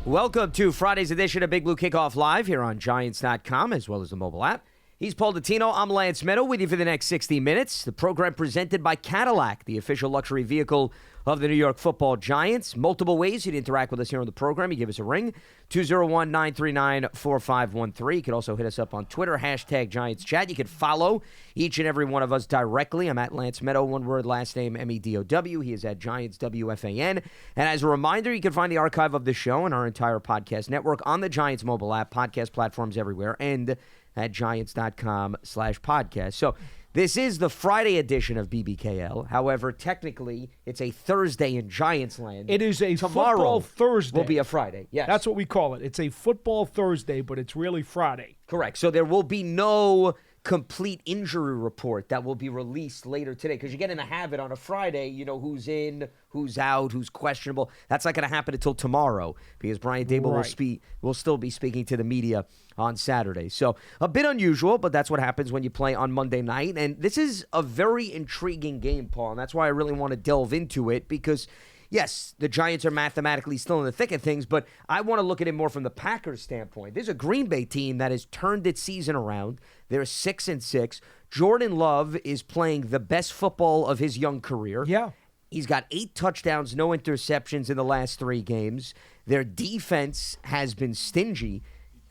Welcome to Friday's edition of Big Blue Kickoff Live here on Giants.com as well as the mobile app. He's Paul Dottino. I'm Lance Meadow with you for the next 60 minutes. The program presented by Cadillac, the official luxury vehicle of the New York Football Giants. Multiple ways you'd interact with us here on the program. You give us a ring, 201-939-4513. You can also hit us up on Twitter, hashtag Giants Chat. You can follow each and every one of us directly. I'm at Lance Meadow, one word, last name Medow. He is at Giants WFAN. And as a reminder, you can find the archive of the show and our entire podcast network on the Giants mobile app, podcast platforms everywhere, and at Giants.com/podcast. So this is the Friday edition of BBKL. However, technically, it's a Thursday in Giants land. It is a Tomorrow football Thursday. Will be a Friday. Yes. That's what we call it. It's a football Thursday, but it's really Friday. Correct. So there will be no complete injury report that will be released later today, because you get in a habit on a Friday, you know, who's in, who's out, who's questionable. That's not going to happen until tomorrow, because Brian Dable will still be speaking to the media on Saturday. So a bit unusual, but that's what happens when you play on Monday night. And this is a very intriguing game, Paul, and that's why I really want to delve into it, because yes, the Giants are mathematically still in the thick of things, but I want to look at it more from the Packers' standpoint. There's a Green Bay team that has turned its season around. They're 6-6. Jordan Love is playing the best football of his young career. Yeah. He's got 8 touchdowns, no interceptions in the last 3 games. Their defense has been stingy.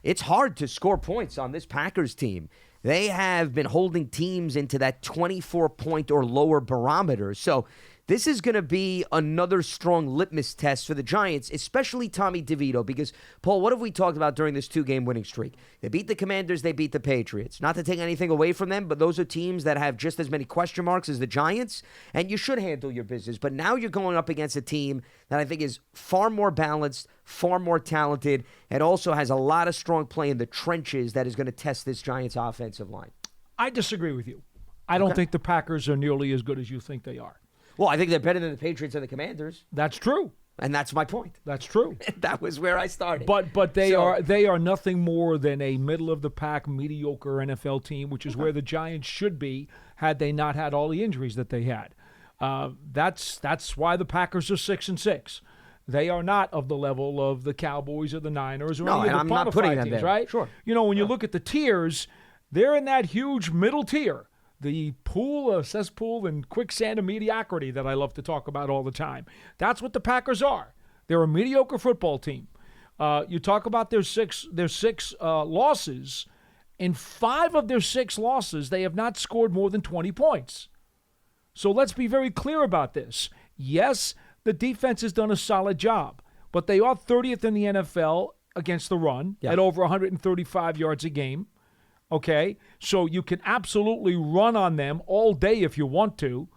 It's hard to score points on this Packers team. They have been holding teams into that 24-point or lower barometer. So this is going to be another strong litmus test for the Giants, especially Tommy DeVito, because, Paul, what have we talked about during this 2-game winning streak? They beat the Commanders, they beat the Patriots. Not to take anything away from them, but those are teams that have just as many question marks as the Giants, and you should handle your business. But now you're going up against a team that I think is far more balanced, far more talented, and also has a lot of strong play in the trenches that is going to test this Giants offensive line. I disagree with you. I don't think the Packers are nearly as good as you think they are. Well, I think they're better than the Patriots and the Commanders. That's true. And that's my point. That's true. That was where I started. But they are nothing more than a middle-of-the-pack, mediocre NFL team, which is where the Giants should be had they not had all the injuries that they had. That's why the Packers are 6-6. They are not of the level of the Cowboys or the Niners or any of the I'm not putting them teams, there. right? Sure. You know, when you look at the tiers, they're in that huge middle tier. The pool of cesspool and quicksand of mediocrity that I love to talk about all the time. That's what the Packers are. They're a mediocre football team. You talk about their six losses. In 5 of their 6 losses, they have not scored more than 20 points. So let's be very clear about this. Yes, the defense has done a solid job, but they are 30th in the NFL against the run at over 135 yards a game. Okay, so you can absolutely run on them all day if you want to,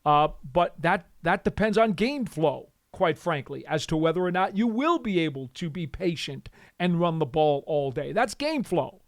but that depends on game flow, quite frankly, as to whether or not you will be able to be patient and run the ball all day. That's game flow.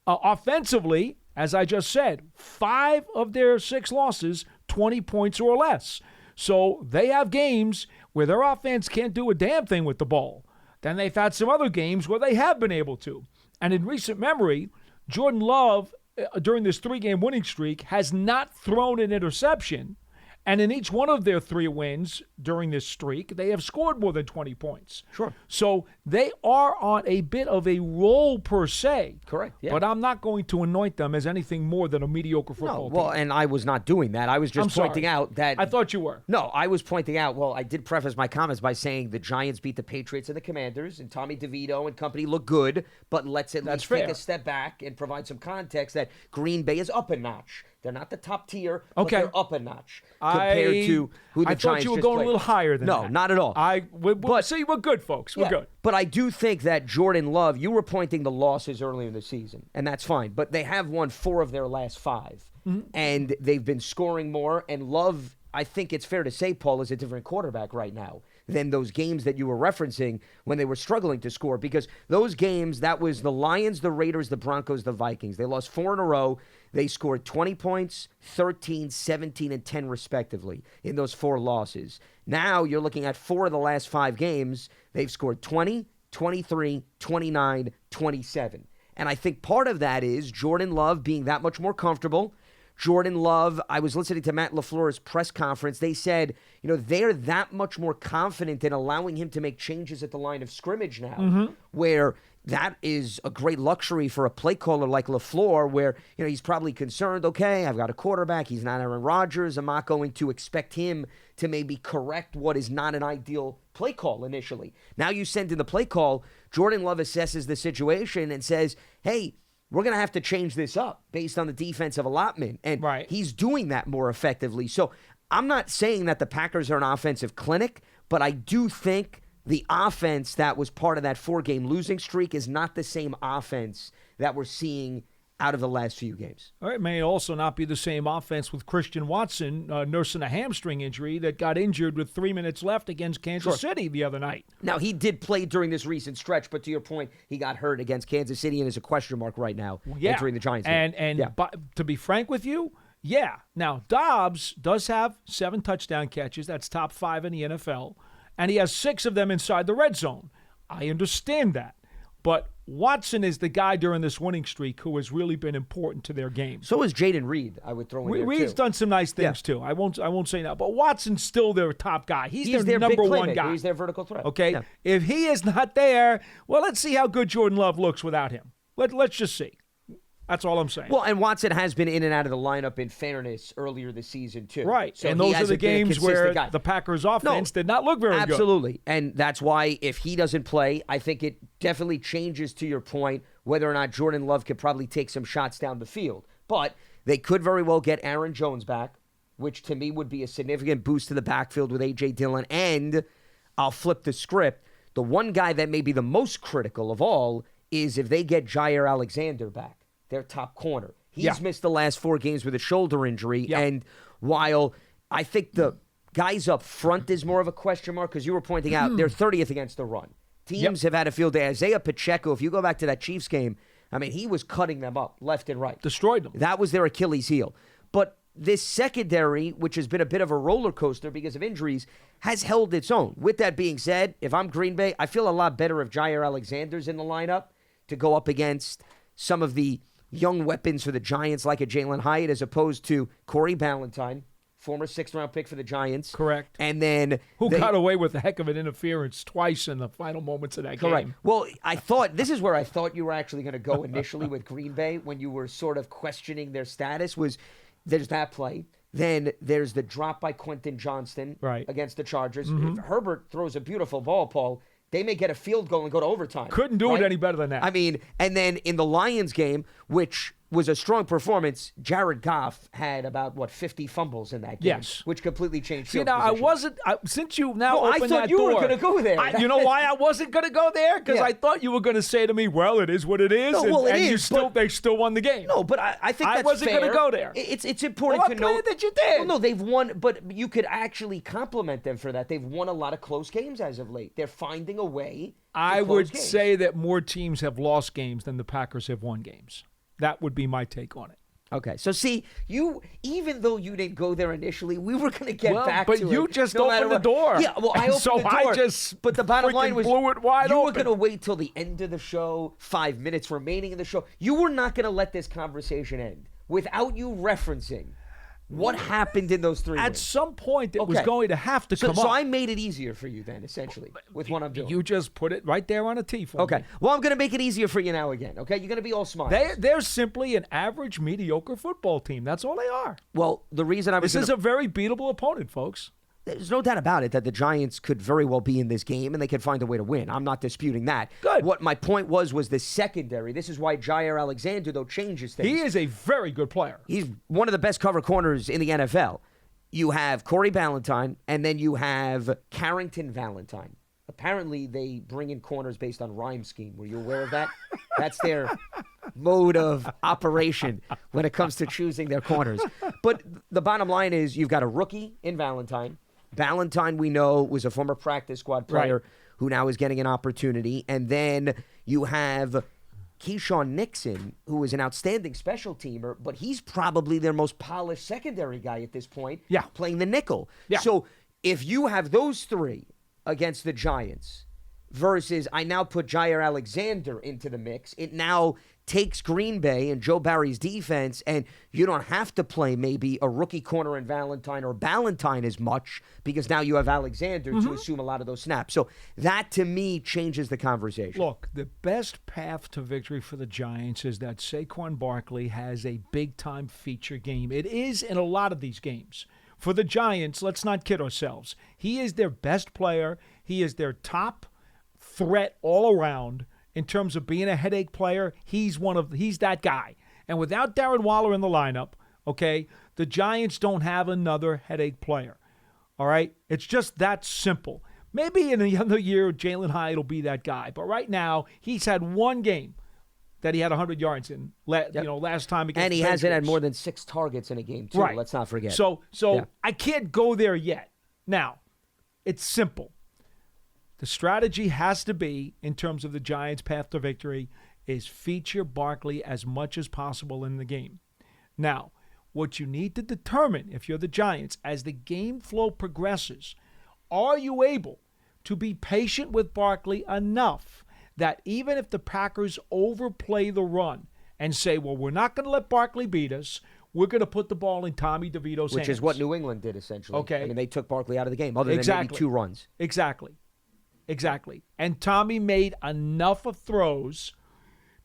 Offensively, as I just said, 5 of their 6 losses, 20 points or less. So they have games where their offense can't do a damn thing with the ball. Then they've had some other games where they have been able to. And in recent memory, Jordan Love, during this 3-game winning streak, has not thrown an interception. And in each one of their 3 wins during this streak, they have scored more than 20 points. Sure. So they are on a bit of a roll per se. Correct, yeah. But I'm not going to anoint them as anything more than a mediocre football team. Well, and I was not doing that. I was just pointing out that... I thought you were. No, I was pointing out, well, I did preface my comments by saying the Giants beat the Patriots and the Commanders, and Tommy DeVito and company look good, but let's at least take a step back and provide some context that Green Bay is up a notch. They're not the top tier, but they're up a notch compared to who the Giants just played. I thought you were going a little higher than that. No, not at all. See, we're good, folks. We're good. But I do think that Jordan Love, you were pointing the losses earlier in the season, and that's fine. But they have won 4 of their last 5, and they've been scoring more. And Love, I think it's fair to say, Paul, is a different quarterback right now than those games that you were referencing when they were struggling to score. Because those games, that was the Lions, the Raiders, the Broncos, the Vikings. They lost 4 in a row. They scored 20 points, 13, 17, and 10 respectively in those 4 losses. Now you're looking at 4 of the last 5 games. They've scored 20, 23, 29, 27. And I think part of that is Jordan Love being that much more comfortable, Jordan Love, I was listening to Matt LaFleur's press conference. They said, they're that much more confident in allowing him to make changes at the line of scrimmage now, where that is a great luxury for a play caller like LaFleur, where, he's probably concerned, okay, I've got a quarterback. He's not Aaron Rodgers. I'm not going to expect him to maybe correct what is not an ideal play call initially. Now you send in the play call, Jordan Love assesses the situation and says, hey, we're going to have to change this up based on the defensive allotment. And he's doing that more effectively. So I'm not saying that the Packers are an offensive clinic, but I do think the offense that was part of that 4-game losing streak is not the same offense that we're seeing out of the last few games. All right, may also not be the same offense with Christian Watson nursing a hamstring injury that got injured with 3 minutes left against Kansas City the other night. Now, he did play during this recent stretch, but to your point, he got hurt against Kansas City and is a question mark right now entering the Giants game. And to be frank with you, Now, Dobbs does have 7 touchdown catches. That's top 5 in the NFL. And he has 6 of them inside the red zone. I understand that. But Watson is the guy during this winning streak who has really been important to their game. So is Jaden Reed, I would throw in there, Reed's done some nice things, too. I won't say that. But Watson's still their top guy. He's their number one guy. He's their vertical threat. Okay? Yeah. If he is not there, well, let's see how good Jordan Love looks without him. Let's just see. That's all I'm saying. Well, and Watson has been in and out of the lineup, in fairness, earlier this season, too. Right. So and those are the games where the Packers' offense did not look very good. Absolutely. And that's why if he doesn't play, I think it definitely changes, to your point, whether or not Jordan Love could probably take some shots down the field. But they could very well get Aaron Jones back, which to me would be a significant boost to the backfield with A.J. Dillon. And I'll flip the script. The one guy that may be the most critical of all is if they get Jair Alexander back, their top corner. He's missed the last 4 games with a shoulder injury. And while I think the guys up front is more of a question mark, because you were pointing out they're 30th against the run. Teams have had a field day. Isaiah Pacheco, if you go back to that Chiefs game, I mean, he was cutting them up left and right. Destroyed them. That was their Achilles heel. But this secondary, which has been a bit of a roller coaster because of injuries, has held its own. With that being said, if I'm Green Bay, I feel a lot better if Jair Alexander's in the lineup to go up against some of the young weapons for the Giants like a Jalen Hyatt, as opposed to Corey Ballantyne, former 6th-round pick for the Giants. Correct. And then who got away with a heck of an interference twice in the final moments of that game. Well, this is where I thought you were actually going to go initially with Green Bay when you were sort of questioning their status. Was there's that play. Then there's the drop by Quentin Johnston against the Chargers. If Herbert throws a beautiful ball, Paul, they may get a field goal and go to overtime. Couldn't do it any better than that. I mean, and then in the Lions game, which was a strong performance, Jared Goff had about, 50 fumbles in that game. Yes. Which completely changed field position. Since you now opened that door. I thought you were going to go there. You know why I wasn't going to go there? Because I thought you were going to say to me, well, it is what it is. They still won the game. No, but I think that's I wasn't going to go there. It's important to know that you did. Well, no, they've won, but you could actually compliment them for that. They've won a lot of close games as of late. They're finding a way I would say that more teams have lost games than the Packers have won games. That would be my take on it. Okay, so see, even though you didn't go there initially, we were going to get back to it. But you just opened the door. Yeah, well, I opened the door. But the bottom line was blew it wide you open. were going to wait till the end of the show, 5 minutes remaining in the show. You were not going to let this conversation end without you referencing what happened in those 3 At minutes. some point, it was going to have to come up. So I made it easier for you then, essentially, with what I'm doing. You just put it right there on a tee for me. Okay. Well, I'm going to make it easier for you now again, okay? You're going to be all smiles. They're simply an average, mediocre football team. That's all they are. Well, the reason This is a very beatable opponent, folks. There's no doubt about it that the Giants could very well be in this game and they could find a way to win. I'm not disputing that. Good. What my point was the secondary. This is why Jair Alexander, though, changes things. He is a very good player. He's one of the best cover corners in the NFL. You have Corey Ballantyne, and then you have Carrington Valentine. Apparently, they bring in corners based on rhyme scheme. Were you aware of that? That's their mode of operation when it comes to choosing their corners. But the bottom line is you've got a rookie in Valentine. Valentine, we know, was a former practice squad player who now is getting an opportunity. And then you have Keyshawn Nixon, who is an outstanding special teamer, but he's probably their most polished secondary guy at this point, playing the nickel. Yeah. So if you have those 3 against the Giants versus I now put Jair Alexander into the mix, it now takes Green Bay and Joe Barry's defense, and you don't have to play maybe a rookie corner in Valentine or Ballantyne as much because now you have Alexander to assume a lot of those snaps. So that, to me, changes the conversation. Look, the best path to victory for the Giants is that Saquon Barkley has a big-time feature game. It is in a lot of these games. For the Giants, let's not kid ourselves. He is their best player. He is their top threat all around. In terms of being a headache player, he's that guy. And without Darren Waller in the lineup, okay, the Giants don't have another headache player. All right? It's just that simple. Maybe in another year, Jalen Hyatt will be that guy. But right now, he's had one game that he had 100 yards in, last time against And he the hasn't had Patriots. more than 6 targets in a game, too. Right. Let's not forget. So Yeah. I can't go there yet. Now, it's simple. The strategy has to be, in terms of the Giants' path to victory, is feature Barkley as much as possible in the game. Now, what you need to determine, if you're the Giants, as the game flow progresses, are you able to be patient with Barkley enough that even if the Packers overplay the run and say, well, we're not going to let Barkley beat us, we're going to put the ball in Tommy DeVito's hands. Which is what New England did, essentially. Okay. I mean, they took Barkley out of the game, other than maybe 2 runs. Exactly. And Tommy made enough of throws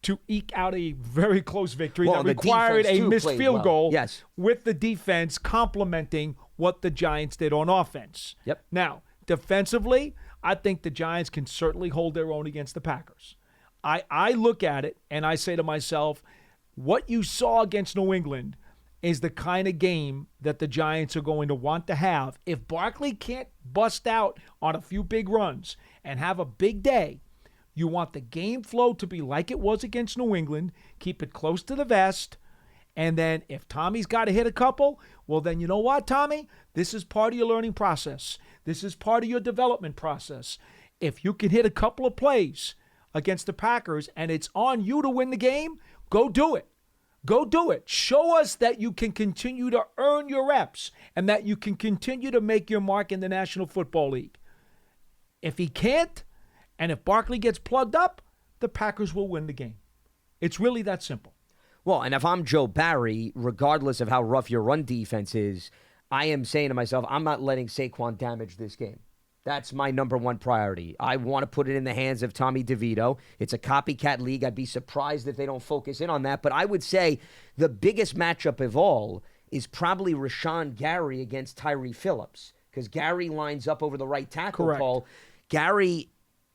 to eke out a very close victory that required a missed field goal with the defense complementing what the Giants did on offense. Yep. Now, defensively, I think the Giants can certainly hold their own against the Packers. I look at it and I say to myself, what you saw against New England is the kind of game that the Giants are going to want to have. If Barkley can't bust out on a few big runs and have a big day, you want the game flow to be like it was against New England, keep it close to the vest, and then if Tommy's got to hit a couple, well then you know what, Tommy? This is part of your learning process. This is part of your development process. If you can hit a couple of plays against the Packers and it's on you to win the game, go do it. Go do it. Show us that you can continue to earn your reps and that you can continue to make your mark in the National Football League. If he can't, and if Barkley gets plugged up, the Packers will win the game. It's really that simple. Well, and if I'm Joe Barry, regardless of how rough your run defense is, I am saying to myself, I'm not letting Saquon damage this game. That's my number one priority. I want to put it in the hands of Tommy DeVito. It's a copycat league. I'd be surprised if they don't focus in on that. But I would say the biggest matchup of all is probably Rashawn Gary against Tyree Phillips, because Gary lines up over the right tackle. Correct. Paul. Gary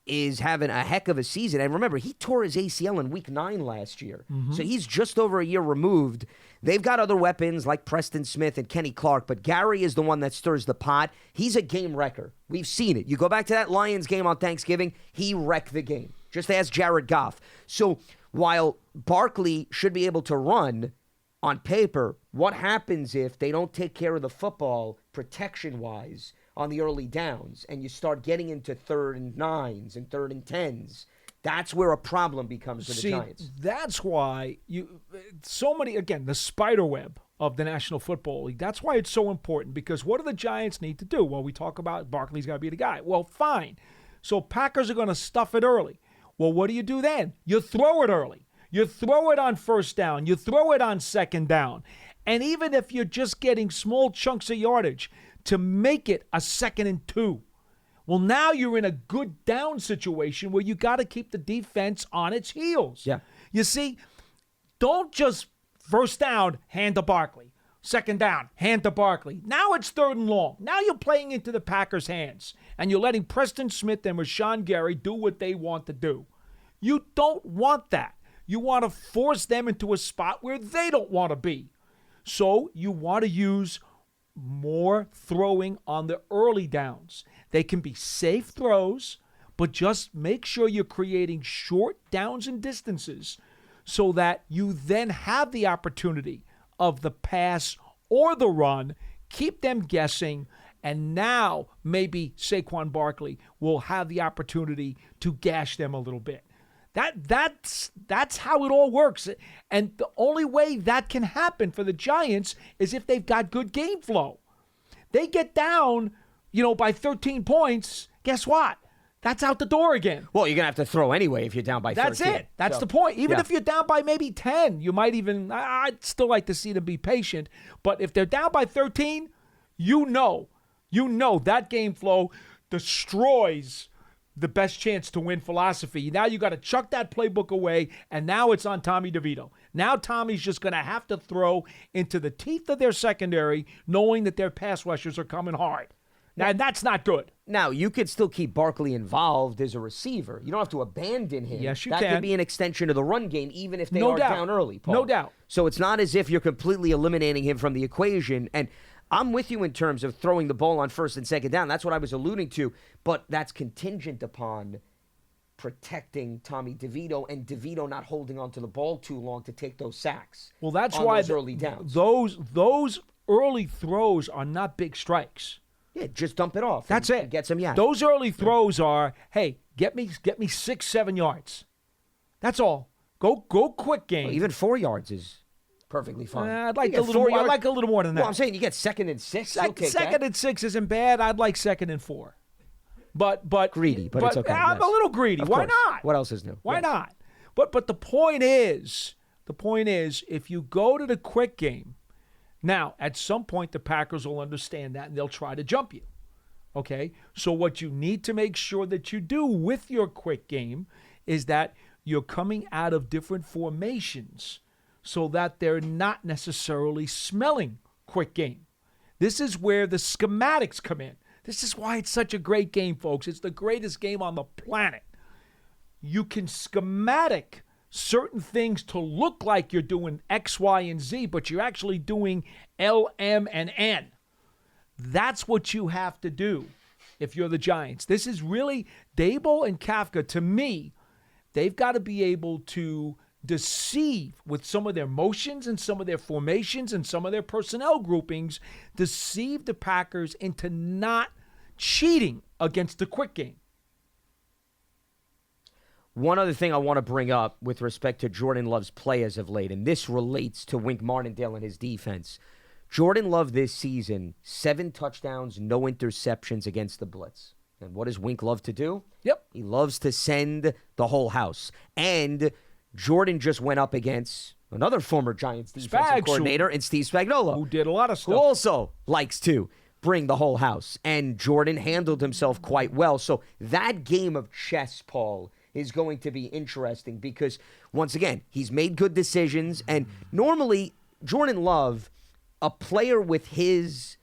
is having a heck of a season. And remember, he tore his ACL in week 9 last year. So he's just over a year removed. They've got other weapons like Preston Smith and Kenny Clark, but Gary is the one that stirs the pot. He's a game wrecker. We've seen it. You go back to that Lions game on Thanksgiving, he wrecked the game. Just ask Jared Goff. So while Barkley should be able to run on paper, what happens if they don't take care of the football protection-wise on the early downs, and you start getting into 3rd and 9s and 3rd and 10s? That's where a problem becomes for the Giants. That's why the spider web of the National Football League, that's why it's so important, because what do the Giants need to do? Well, we talk about Barkley's got to be the guy. Well, fine. So Packers are going to stuff it early. Well, what do you do then? You throw it early. You throw it on 1st down. You throw it on 2nd down. And even if you're just getting small chunks of yardage, to make it a 2nd and 2. Well, now you're in a good down situation where you got to keep the defense on its heels. Yeah. You see, don't just 1st down, hand to Barkley. 2nd down, hand to Barkley. Now it's 3rd and long. Now you're playing into the Packers' hands, and you're letting Preston Smith and Rashawn Gary do what they want to do. You don't want that. You want to force them into a spot where they don't want to be. So you want to use more throwing on the early downs. They can be safe throws, but just make sure you're creating short downs and distances so that you then have the opportunity of the pass or the run, keep them guessing, and now maybe Saquon Barkley will have the opportunity to gash them a little bit. That's how it all works. And the only way that can happen for the Giants is if they've got good game flow. They get down, by 13 points, guess what? That's out the door again. Well, you're going to have to throw anyway if you're down by 13. That's it. That's the point. Even yeah. if you're down by maybe 10, you might even, I'd still like to see them be patient. But if they're down by 13, you know that game flow destroys the best chance to win philosophy. Now you got to chuck that playbook away, and now it's on Tommy DeVito. Now Tommy's just going to have to throw into the teeth of their secondary, knowing that their pass rushers are coming hard. Now, and that's not good. Now, you could still keep Barkley involved as a receiver. You don't have to abandon him. Yes, you can. That could be an extension of the run game, even if they are down early, Paul. No doubt. So it's not as if you're completely eliminating him from the equation. And I'm with you in terms of throwing the ball on first and second down. That's what I was alluding to. But that's contingent upon protecting Tommy DeVito and DeVito not holding onto the ball too long to take those sacks. Well, that's why those early downs. Those early throws are not big strikes. Yeah, just dump it off. That's it. And get some yards. Those early throws are, hey, get me 6-7 yards. That's all. Go quick game. Well, even 4 yards is perfectly fine. I'd like a little more. I'd like a little more than that. Well, I'm saying you get 2nd and 6. Second and 6 isn't bad. I'd like 2nd and 4. But greedy, but it's okay. I'm a little greedy. Why not? What else is new? Why not? But the point is, if you go to the quick game, now at some point the Packers will understand that and they'll try to jump you. Okay? So what you need to make sure that you do with your quick game is that you're coming out of different formations so that they're not necessarily smelling quick game. This is where the schematics come in. This is why it's such a great game, folks. It's the greatest game on the planet. You can schematic certain things to look like you're doing X, Y, and Z, but you're actually doing L, M, and N. That's what you have to do if you're the Giants. This is really Dable and Kafka, to me, they've got to be able to deceive with some of their motions and some of their formations and some of their personnel groupings, deceive the Packers into not cheating against the quick game. One other thing I want to bring up with respect to Jordan Love's play as of late, and this relates to Wink Martindale and his defense. Jordan Love this season, 7 touchdowns, no interceptions against the blitz. And what does Wink love to do? Yep. He loves to send the whole house. And Jordan just went up against another former Giants defensive coordinator in Steve Spagnuolo, who did a lot of stuff. Who also likes to bring the whole house. And Jordan handled himself quite well. So that game of chess, Paul, is going to be interesting because, once again, he's made good decisions. And normally, Jordan Love, a player with his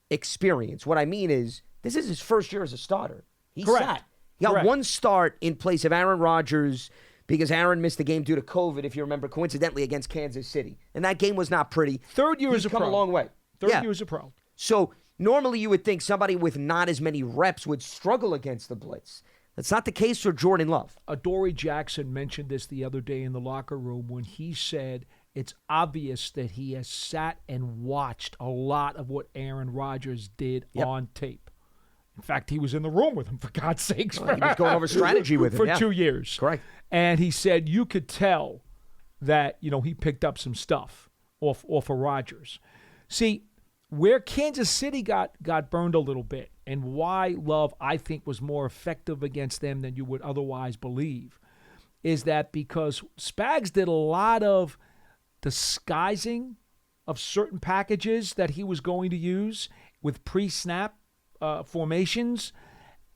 experience, what I mean is, this is his first year as a starter. He got one start in place of Aaron Rodgers because Aaron missed the game due to COVID, if you remember, coincidentally against Kansas City. And that game was not pretty. Third year as a pro. He's come a long way. Third year as a pro. So normally you would think somebody with not as many reps would struggle against the blitz. That's not the case for Jordan Love. Adoree Jackson mentioned this the other day in the locker room when he said it's obvious that he has sat and watched a lot of what Aaron Rodgers did on tape. In fact, he was in the room with him, for God's sakes. He was going over strategy with him. For 2 years. Correct. And he said you could tell that, he picked up some stuff off of Rodgers. See, where Kansas City got burned a little bit and why Love, I think, was more effective against them than you would otherwise believe is that because Spags did a lot of disguising of certain packages that he was going to use with pre-snap formations.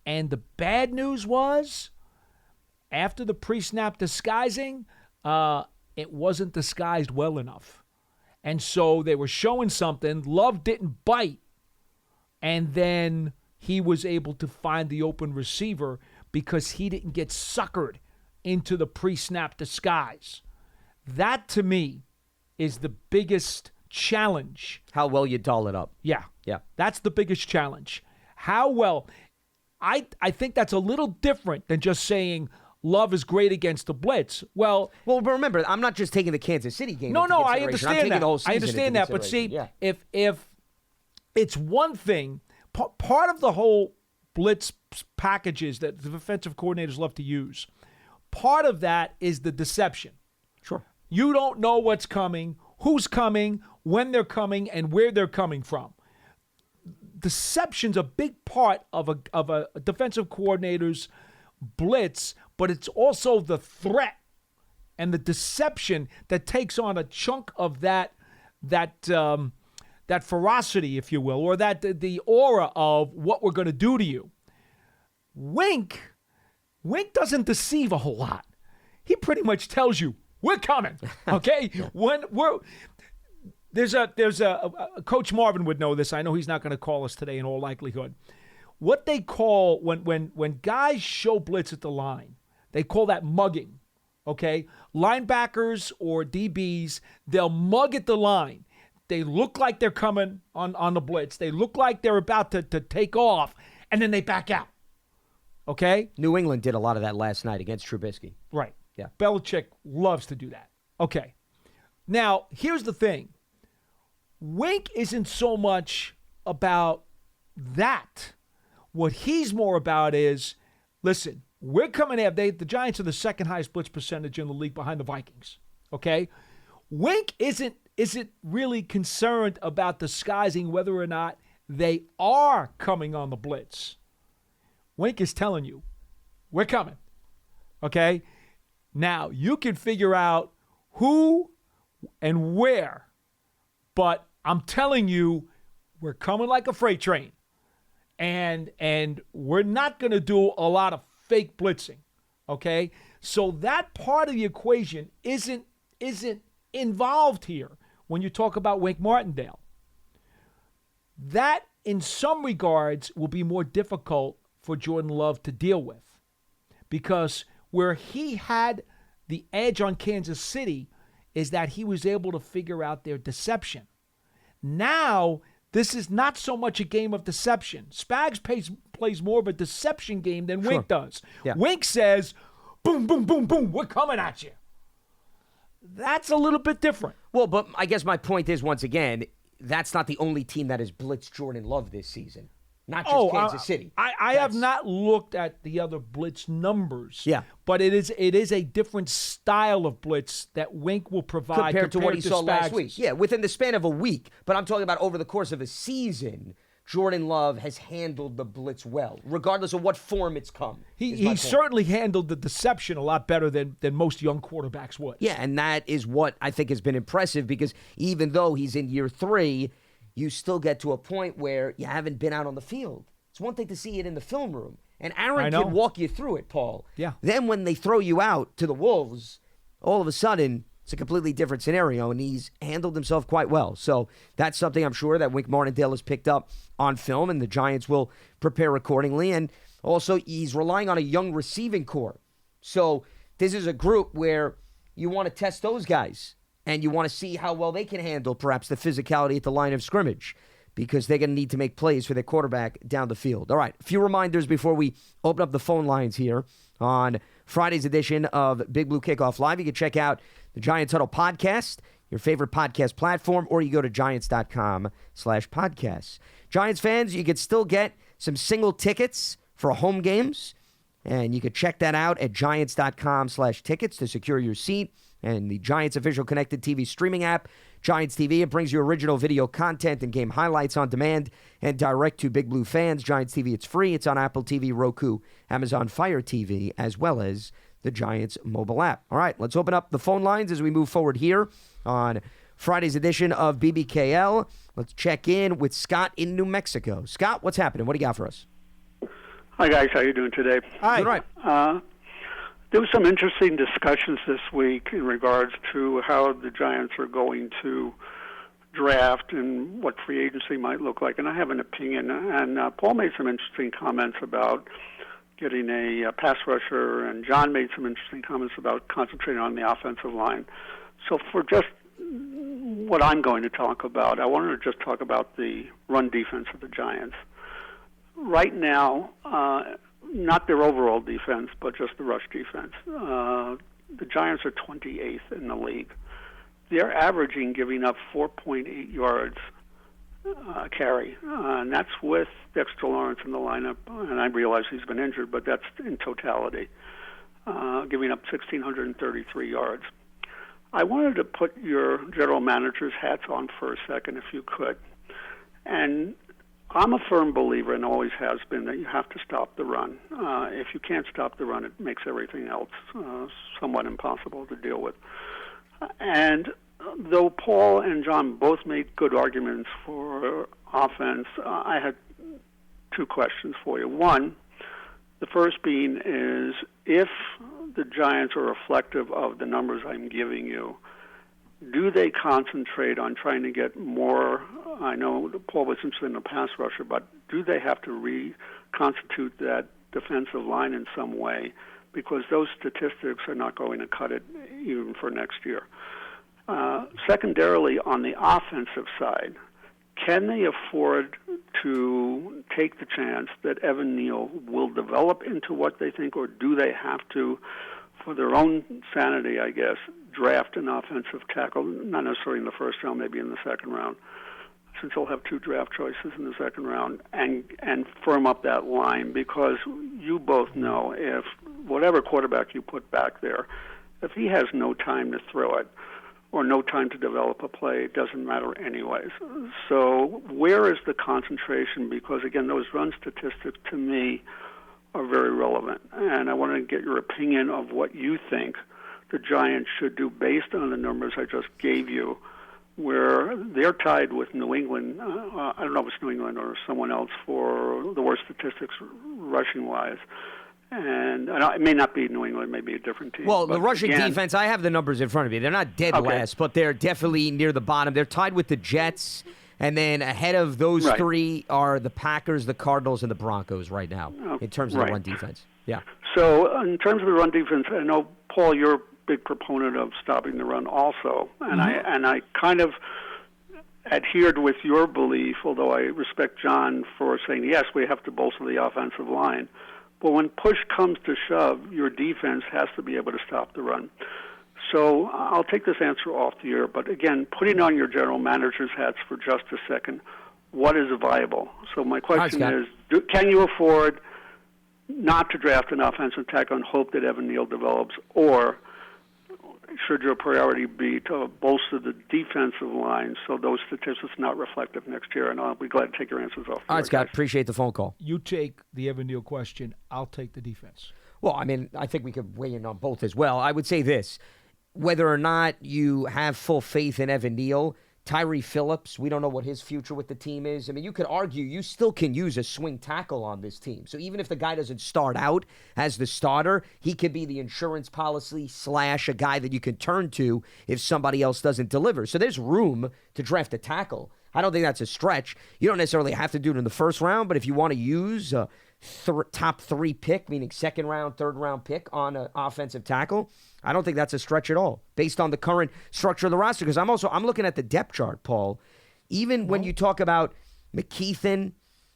And the bad news was, after the pre-snap disguising, it wasn't disguised well enough. And so they were showing something. Love didn't bite. And then he was able to find the open receiver because he didn't get suckered into the pre-snap disguise. That, to me, is the biggest challenge. How well you doll it up. Yeah. Yeah. That's the biggest challenge. How well. I think that's a little different than just saying Love is great against the blitz. Well, but remember, I'm not just taking the Kansas City game. No, I understand I'm taking that. The whole season I understand that. But see, if it's one thing, part of the whole blitz packages that the defensive coordinators love to use, part of that is the deception. Sure. You don't know what's coming, who's coming, when they're coming, and where they're coming from. deception's a big part of a defensive coordinator's blitz, but it's also the threat and the deception that takes on a chunk of that ferocity, if you will, or the aura of what we're going to do to you. Wink doesn't deceive a whole lot. He pretty much tells you, we're coming, okay? There's a Coach Marvin would know this. I know he's not going to call us today in all likelihood. What they call, when guys show blitz at the line, they call that mugging, okay? Linebackers or DBs, they'll mug at the line. They look like they're coming on the blitz. They look like they're about to take off, and then they back out, okay? New England did a lot of that last night against Trubisky. Right. Yeah. Belichick loves to do that. Okay. Now, here's the thing. Wink isn't so much about that. What he's more about is, listen, we're coming in. The Giants are the second highest blitz percentage in the league behind the Vikings. Okay? Wink isn't really concerned about disguising whether or not they are coming on the blitz. Wink is telling you, we're coming. Okay? Now, you can figure out who and where, but I'm telling you, we're coming like a freight train. And we're not going to do a lot of fake blitzing, okay? So that part of the equation isn't involved here when you talk about Wink Martindale. That, in some regards, will be more difficult for Jordan Love to deal with, because where he had the edge on Kansas City is that he was able to figure out their deception. Now, this is not so much a game of deception. Spags plays more of a deception game than Wink does. Yeah. Wink says, boom, boom, boom, boom, we're coming at you. That's a little bit different. Well, but I guess my point is, once again, that's not the only team that has blitzed Jordan Love this season. Not just Kansas City. I have not looked at the other blitz numbers. Yeah. But it is a different style of blitz that Wink will provide compared to what he saw Spags'. last week. Yeah, within the span of a week. But I'm talking about over the course of a season, Jordan Love has handled the blitz well, regardless of what form it's come. He certainly handled the deception a lot better than most young quarterbacks would. Yeah, and that is what I think has been impressive, because even though he's in year 3, you still get to a point where you haven't been out on the field. It's one thing to see it in the film room. And Aaron can walk you through it, Paul. Yeah. Then when they throw you out to the Wolves, all of a sudden, it's a completely different scenario, and he's handled himself quite well. So that's something I'm sure that Wink Martindale has picked up on film, and the Giants will prepare accordingly. And also, he's relying on a young receiving core. So this is a group where you want to test those guys, and you want to see how well they can handle perhaps the physicality at the line of scrimmage, because they're going to need to make plays for their quarterback down the field. All right, a few reminders before we open up the phone lines here on Friday's edition of Big Blue Kickoff Live. You can check out the Giants Huddle podcast, your favorite podcast platform, or you go to giants.com/podcasts. Giants fans, you could still get some single tickets for home games, and you could check that out at giants.com/tickets to secure your seat. And the Giants official connected TV streaming app, Giants TV. It brings you original video content and game highlights on demand and direct to Big Blue fans. Giants TV, it's free. It's on Apple TV, Roku, Amazon Fire TV, as well as the Giants mobile app. All right, let's open up the phone lines as we move forward here on Friday's edition of BBKL. Let's check in with Scott in New Mexico. Scott, what's happening? What do you got for us? Hi, guys. How you doing today? Hi. Good, right. There was some interesting discussions this week in regards to how the Giants are going to draft and what free agency might look like. And I have an opinion. And Paul made some interesting comments about getting a pass rusher, and John made some interesting comments about concentrating on the offensive line. So for just what I'm going to talk about, I wanted to just talk about the run defense of the Giants. Right now, not their overall defense, but just the rush defense. The Giants are 28th in the league. They're averaging giving up 4.8 yards carry, and that's with Dexter Lawrence in the lineup. And I realize he's been injured, but that's in totality, giving up 1,633 yards. I wanted to put your general manager's hats on for a second, if you could. And I'm a firm believer, and always has been, that you have to stop the run. If you can't stop the run, it makes everything else somewhat impossible to deal with. And though Paul and John both made good arguments for offense, I had two questions for you. One, the first being is, if the Giants are reflective of the numbers I'm giving you, do they concentrate on trying to get more? I know Paul was interested in a pass rusher, but do they have to reconstitute that defensive line in some way? Because those statistics are not going to cut it even for next year. Secondarily, on the offensive side, can they afford to take the chance that Evan Neal will develop into what they think, or do they have to, for their own sanity, I guess, draft an offensive tackle, not necessarily in the first round, maybe in the second round, since they'll have two draft choices in the second round, and firm up that line? Because you both know, if whatever quarterback you put back there, if he has no time to throw it or no time to develop a play, it doesn't matter anyways. So where is the concentration? Because, again, those run statistics, to me, are very relevant. And I want to get your opinion of what you think the Giants should do based on the numbers I just gave you, where they're tied with New England. I don't know if it's New England or someone else for the worst statistics rushing-wise. And it may not be New England, it may be a different team. Well, the rushing defense, I have the numbers in front of me. They're not dead last, but they're definitely near the bottom. They're tied with the Jets, and then ahead of those three are the Packers, the Cardinals, and the Broncos right now in terms of the run defense. Yeah. So in terms of the run defense, I know, Paul, you're a big proponent of stopping the run also, and I kind of adhered with your belief, although I respect John for saying, yes, we have to bolster the offensive line. But when push comes to shove, your defense has to be able to stop the run. So I'll take this answer off the air, but again, putting on your general manager's hats for just a second, what is viable? So my question is, can you afford not to draft an offensive tackle and hope that Evan Neal develops, or should your priority be to bolster the defensive line so those statistics are not reflective next year? And I'll be glad to take your answers off. All right, Scott, appreciate the phone call. You take the Evan Neal question. I'll take the defense. Well, I mean, I think we could weigh in on both as well. I would say this. Whether or not you have full faith in Evan Neal, Tyree Phillips, we don't know what his future with the team is. I mean, you could argue you still can use a swing tackle on this team. So even if the guy doesn't start out as the starter, he could be the insurance policy / a guy that you can turn to if somebody else doesn't deliver. So there's room to draft a tackle. I don't think that's a stretch. You don't necessarily have to do it in the first round, but if you want to use a top 3 pick, meaning second round, third round pick on an offensive tackle, I don't think that's a stretch at all based on the current structure of the roster. Because I'm looking at the depth chart, Paul. Even when you talk about McKeithen,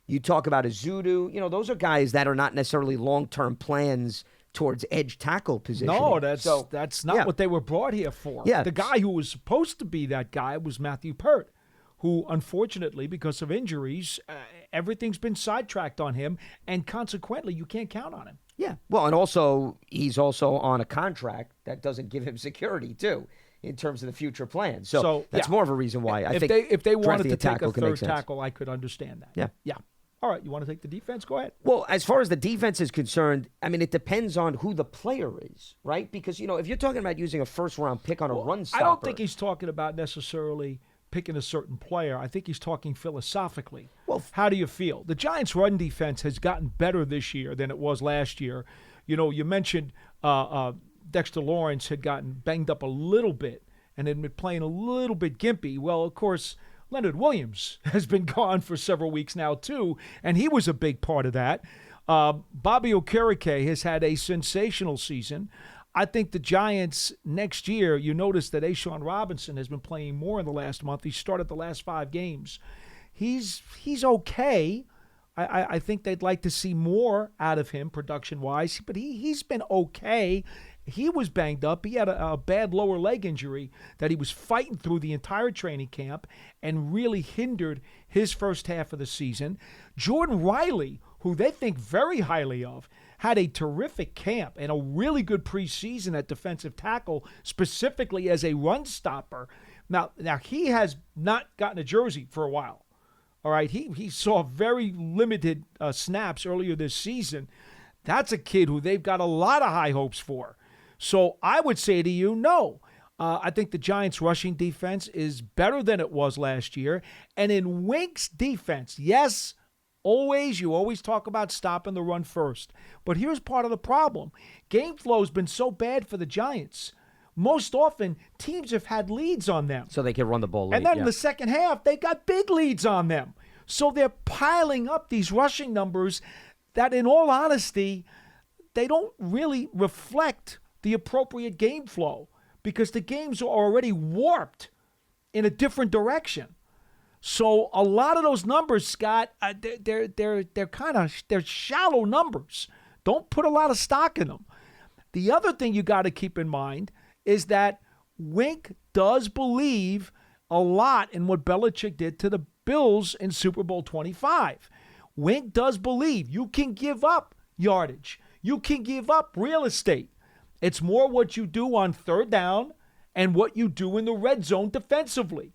you talk about Azudu, those are guys that are not necessarily long-term plans towards edge tackle position. No, that's not what they were brought here for. Yeah. The guy who was supposed to be that guy was Matthew Pert, who, unfortunately, because of injuries, everything's been sidetracked on him, and consequently, you can't count on him. Yeah. Well, and also, he's also on a contract that doesn't give him security, too, in terms of the future plans. So that's more of a reason why I think if they wanted to take a third sense. tackle, I could understand that. Yeah. Yeah. All right, you want to take the defense? Go ahead. Well, as far as the defense is concerned, I mean, it depends on who the player is, right? Because, if you're talking about using a first-round pick on a run stopper. I don't think he's talking about necessarily picking a certain player. I think he's talking philosophically. Well, how do you feel? The Giants' run defense has gotten better this year than it was last year. You mentioned Dexter Lawrence had gotten banged up a little bit and had been playing a little bit gimpy. Well, of course, Leonard Williams has been gone for several weeks now, too, and he was a big part of that. Bobby Okereke has had a sensational season. I think the Giants next year, you notice that Ashawn Robinson has been playing more in the last month. He started the last 5 games. He's okay. I think they'd like to see more out of him production-wise, but he's been okay. He was banged up. He had a bad lower leg injury that he was fighting through the entire training camp and really hindered his first half of the season. Jordan Riley, who they think very highly of, had a terrific camp and a really good preseason at defensive tackle, specifically as a run stopper. Now he has not gotten a jersey for a while. All right, he saw very limited snaps earlier this season. That's a kid who they've got a lot of high hopes for. So I would say to you, no. I think the Giants' rushing defense is better than it was last year. And in Wink's defense, yes, you always talk about stopping the run first. But here's part of the problem. Game flow has been so bad for the Giants. Most often, teams have had leads on them. So they can run the ball late. And then in the second half, they got big leads on them. So they're piling up these rushing numbers that, in all honesty, they don't really reflect the appropriate game flow because the games are already warped in a different direction. So a lot of those numbers, Scott, they're shallow numbers. Don't put a lot of stock in them. The other thing you got to keep in mind is that Wink does believe a lot in what Belichick did to the Bills in Super Bowl 25. Wink does believe you can give up yardage. You can give up real estate. It's more what you do on third down and what you do in the red zone defensively.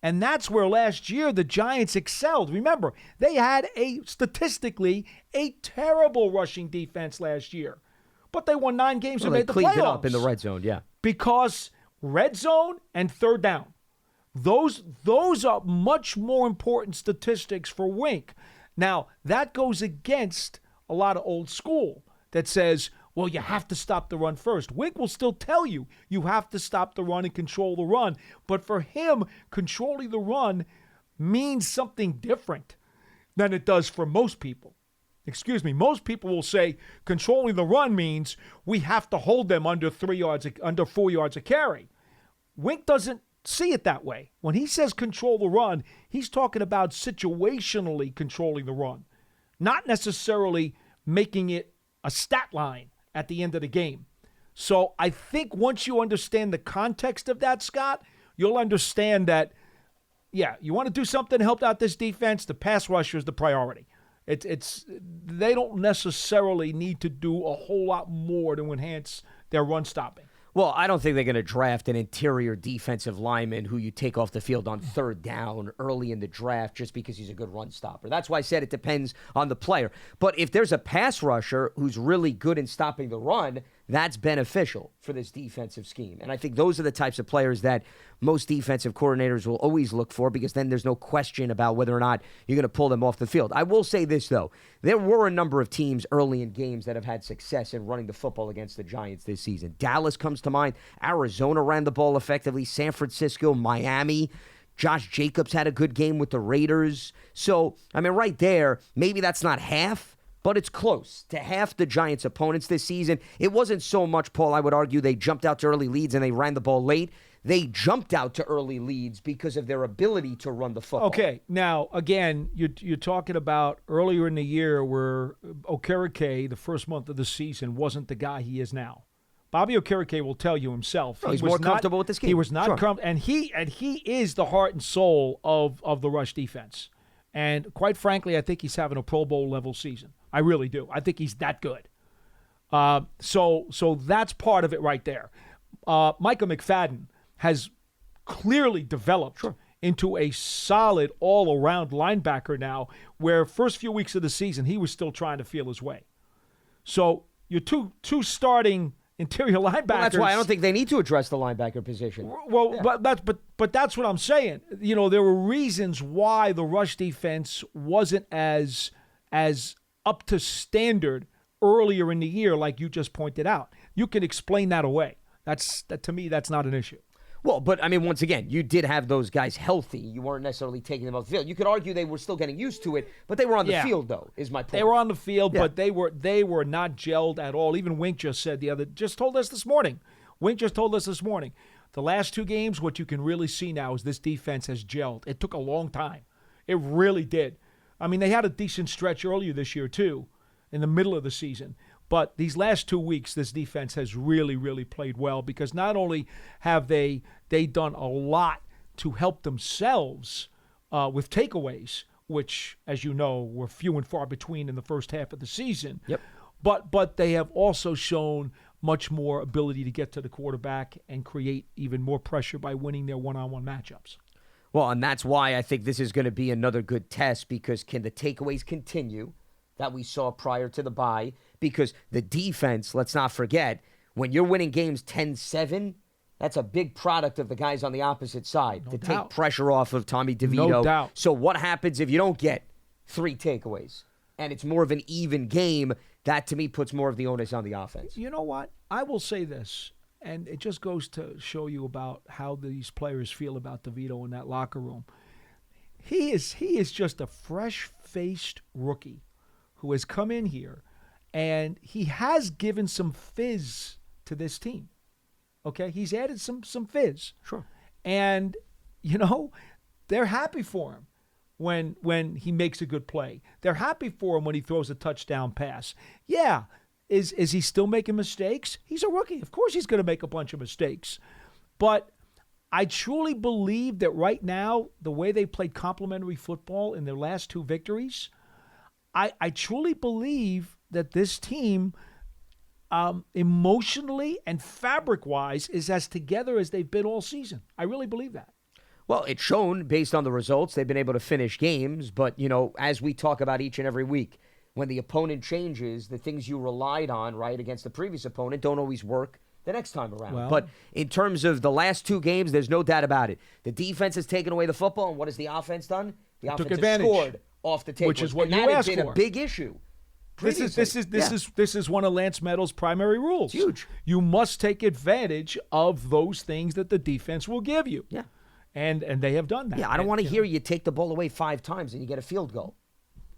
And that's where last year the Giants excelled. Remember, they had statistically a terrible rushing defense last year. But they won 9 games and made the playoffs. They cleaned it up in the red zone, yeah. Because red zone and third down. Those are much more important statistics for Wink. Now, that goes against a lot of old school that says, well, you have to stop the run first. Wink will still tell you have to stop the run and control the run. But for him, controlling the run means something different than it does for most people. Excuse me, most people will say controlling the run means we have to hold them under 4 yards a carry. Wink doesn't see it that way. When he says control the run, he's talking about situationally controlling the run, not necessarily making it a stat line at the end of the game. So I think once you understand the context of that, Scott, you'll understand that, yeah, you want to do something to help out this defense, the pass rusher is the priority. They don't necessarily need to do a whole lot more to enhance their run stopping. Well, I don't think they're going to draft an interior defensive lineman who you take off the field on third down early in the draft just because he's a good run stopper. That's why I said it depends on the player. But if there's a pass rusher who's really good in stopping the run, that's beneficial for this defensive scheme. And I think those are the types of players that most defensive coordinators will always look for because then there's no question about whether or not you're going to pull them off the field. I will say this, though. There were a number of teams early in games that have had success in running the football against the Giants this season. Dallas comes to mind. Arizona ran the ball effectively. San Francisco, Miami. Josh Jacobs had a good game with the Raiders. So, I mean, right there, maybe that's not half, but it's close to half the Giants' opponents this season. It wasn't so much, Paul, I would argue, they jumped out to early leads and they ran the ball late. They jumped out to early leads because of their ability to run the football. Okay, now, again, you're talking about earlier in the year where Okereke, the first month of the season, wasn't the guy he is now. Bobby Okereke will tell you himself. He's more comfortable with this game. He was not comfortable, and he is the heart and soul of the rush defense. And quite frankly, I think he's having a Pro Bowl level season. I really do. I think he's that good. So that's part of it right there. Micah McFadden has clearly developed into a solid all-around linebacker now, where first few weeks of the season he was still trying to feel his way. So your two starting interior linebackers. Well, that's why I don't think they need to address the linebacker position. Well, yeah. but that's what I'm saying. You know, there were reasons why the rush defense wasn't as up to standard earlier in the year, like you just pointed out. You can explain that away. That to me, that's not an issue. Well, but I mean, once again, you did have those guys healthy. You weren't necessarily taking them off the field. You could argue they were still getting used to it, but they were on the field, though, is my point. They were on the field, but they were not gelled at all. Even Wink just told us this morning. Wink just told us this morning. The last 2 games, what you can really see now is this defense has gelled. It took a long time. It really did. I mean, they had a decent stretch earlier this year, too, in the middle of the season. But these last 2 weeks, this defense has really, really played well because not only have they done a lot to help themselves with takeaways, which, as you know, were few and far between in the first half of the season. Yep. But they have also shown much more ability to get to the quarterback and create even more pressure by winning their one-on-one matchups. Well, and that's why I think this is going to be another good test, because can the takeaways continue that we saw prior to the bye? Because the defense, let's not forget, when you're winning games 10-7, that's a big product of the guys on the opposite side to take pressure off of Tommy DeVito. No doubt. So what happens if you don't get 3 takeaways and it's more of an even game? That, to me, puts more of the onus on the offense. You know what? I will say this, and it just goes to show you about how these players feel about DeVito in that locker room. He is just a fresh-faced rookie who has come in here, and he has given some fizz to this team. Okay? He's added some fizz. Sure. And, they're happy for him when he makes a good play. They're happy for him when he throws a touchdown pass. Yeah. Is he still making mistakes? He's a rookie. Of course he's going to make a bunch of mistakes. But I truly believe that right now, the way they played complementary football in their last 2 victories, I truly believe that this team, emotionally and fabric-wise, is as together as they've been all season. I really believe that. Well, it's shown based on the results. They've been able to finish games. But, as we talk about each and every week, when the opponent changes, the things you relied on, right, against the previous opponent don't always work the next time around. Well, but in terms of the last 2 games, there's no doubt about it. The defense has taken away the football, and what has the offense done? The offense has scored off the table, which is what and you that asked has been for. a big issue. This is one of Lance Meadows' primary rules. It's huge. You must take advantage of those things that the defense will give you. Yeah. And they have done that. Yeah, I don't want to hear you take the ball away 5 times and you get a field goal.